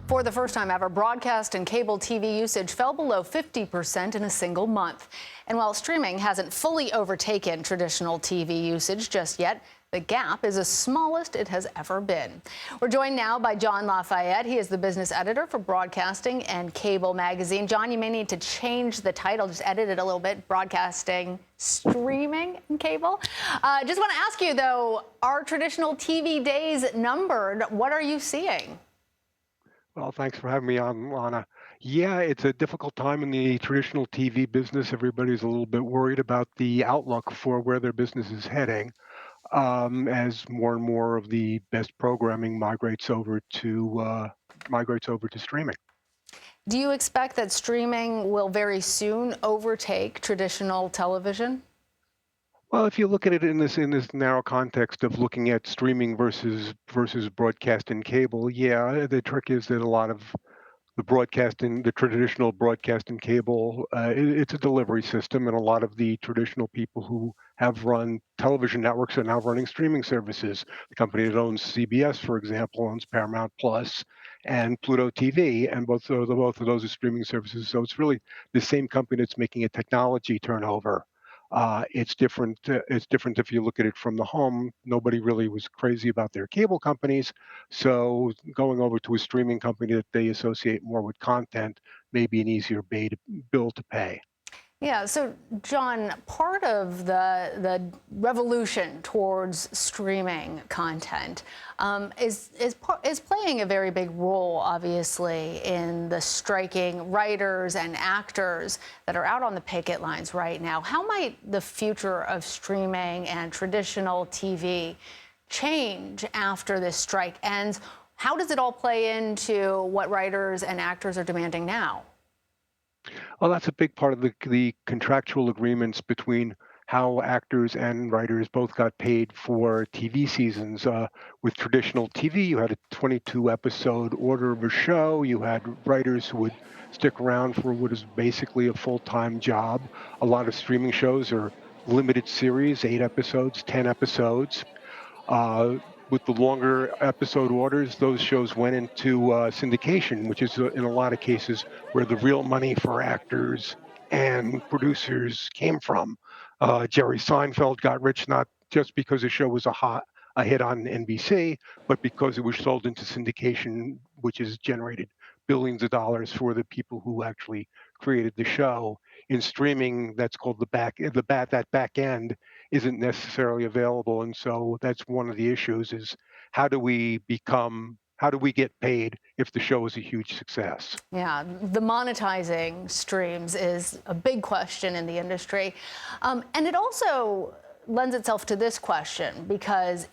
For the first time ever, broadcast and cable TV usage fell below 50% in a single month. And while streaming hasn't fully overtaken traditional TV usage just yet, the gap is the smallest it has ever been. We're joined now by Jon Lafayette. He is the business editor for Broadcasting and Cable magazine. Jon, you may need to change the title, just edit it a little bit, Broadcasting, Streaming, and Cable. Just want to ask you, though, are traditional TV days numbered? What are you seeing? Well, thanks for having me on, Lana. Yeah, it's a difficult time in the traditional TV business. Everybody's a little bit worried about the outlook for where their business is heading, as more and more of the best programming migrates over to streaming. Do you expect that streaming will very soon overtake traditional television? Well, if you look at it in this narrow context of looking at streaming versus broadcast and cable, yeah, the trick is that a lot of the traditional broadcast and cable, it's a delivery system, and a lot of the traditional people who have run television networks are now running streaming services. The company that owns CBS, for example, owns Paramount Plus and Pluto TV, and both of those are streaming services. So it's really the same company that's making a technology turnover. It's different. It's different if you look at it from the home. Nobody really was crazy about their cable companies, so going over to a streaming company that they associate more with content may be an easier bill to pay. Yeah, so Jon, part of the revolution towards streaming content is playing a very big role, obviously, in the striking writers and actors that are out on the picket lines right now. How might the future of streaming and traditional TV change after this strike ends? How does it all play into what writers and actors are demanding now? Well, that's a big part of the contractual agreements between how actors and writers both got paid for TV seasons. With traditional TV, you had a 22 episode order of a show. You had writers who would stick around for what is basically a full-time job. A lot of streaming shows are limited series, 8 episodes, 10 episodes. Uh, with the longer episode orders, those shows went into syndication, which is in a lot of cases where the real money for actors and producers came from. Jerry Seinfeld got rich not just because the show was a hit on NBC, but because it was sold into syndication, which has generated billions of dollars for the people who actually created the show. In streaming, that's called that back end isn't necessarily available, and so that's one of the issues: is how do we get paid if the show is a huge success? Yeah, the monetizing streams is a big question in the industry. And it also lends itself to this question because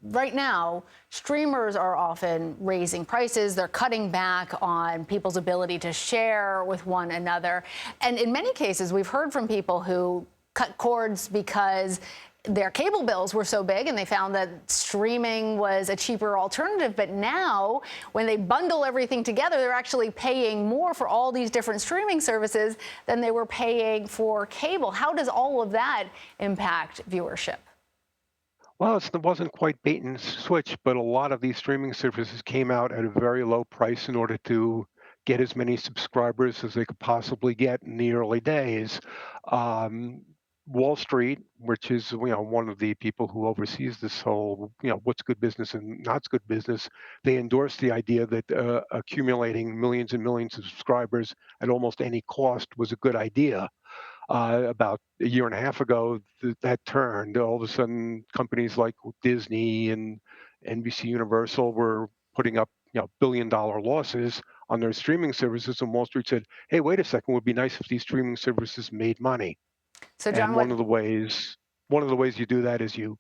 right now, streamers are often raising prices. They're cutting back on people's ability to share with one another. And in many cases, we've heard from people who cut cords because their cable bills were so big and they found that streaming was a cheaper alternative. But now, when they bundle everything together, they're actually paying more for all these different streaming services than they were paying for cable. How does all of that impact viewership? Well, it wasn't quite bait and switch, but a lot of these streaming services came out at a very low price in order to get as many subscribers as they could possibly get in the early days. Um, Wall Street, which is one of the people who oversees this whole what's good business and not good business, they endorsed the idea that accumulating millions and millions of subscribers at almost any cost was a good idea. About a year and a half ago, that turned. All of a sudden, companies like Disney and NBC Universal were putting up billion-dollar losses on their streaming services, and Wall Street said, "Hey, wait a second, it would be nice if these streaming services made money." So, And Jon, one of the ways you do that is you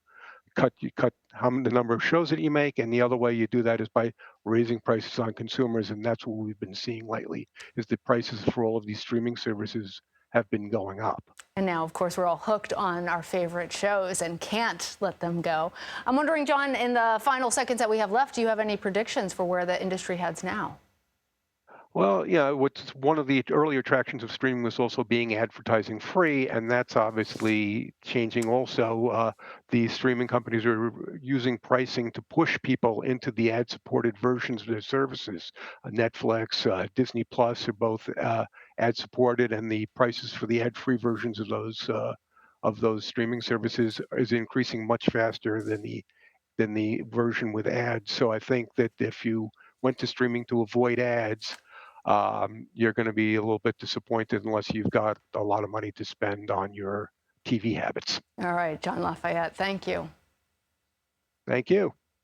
cut the number of shows that you make, and the other way you do that is by raising prices on consumers, and that's what we've been seeing lately, is the prices for all of these streaming services have been going up. and now, of course, we're all hooked on our favorite shows and can't let them go. I'm wondering, Jon, in the final seconds that we have left, do you have any predictions for where the industry heads now? Well, yeah, what's one of the early attractions of streaming was also being advertising free, and that's obviously changing also. The streaming companies are using pricing to push people into the ad-supported versions of their services. Netflix, Disney Plus are both ad-supported, and the prices for the ad-free versions of those streaming services is increasing much faster than the version with ads. So I think that if you went to streaming to avoid ads, you're going to be a little bit disappointed unless you've got a lot of money to spend on your TV habits. All right, Jon Lafayette, thank you. Thank you.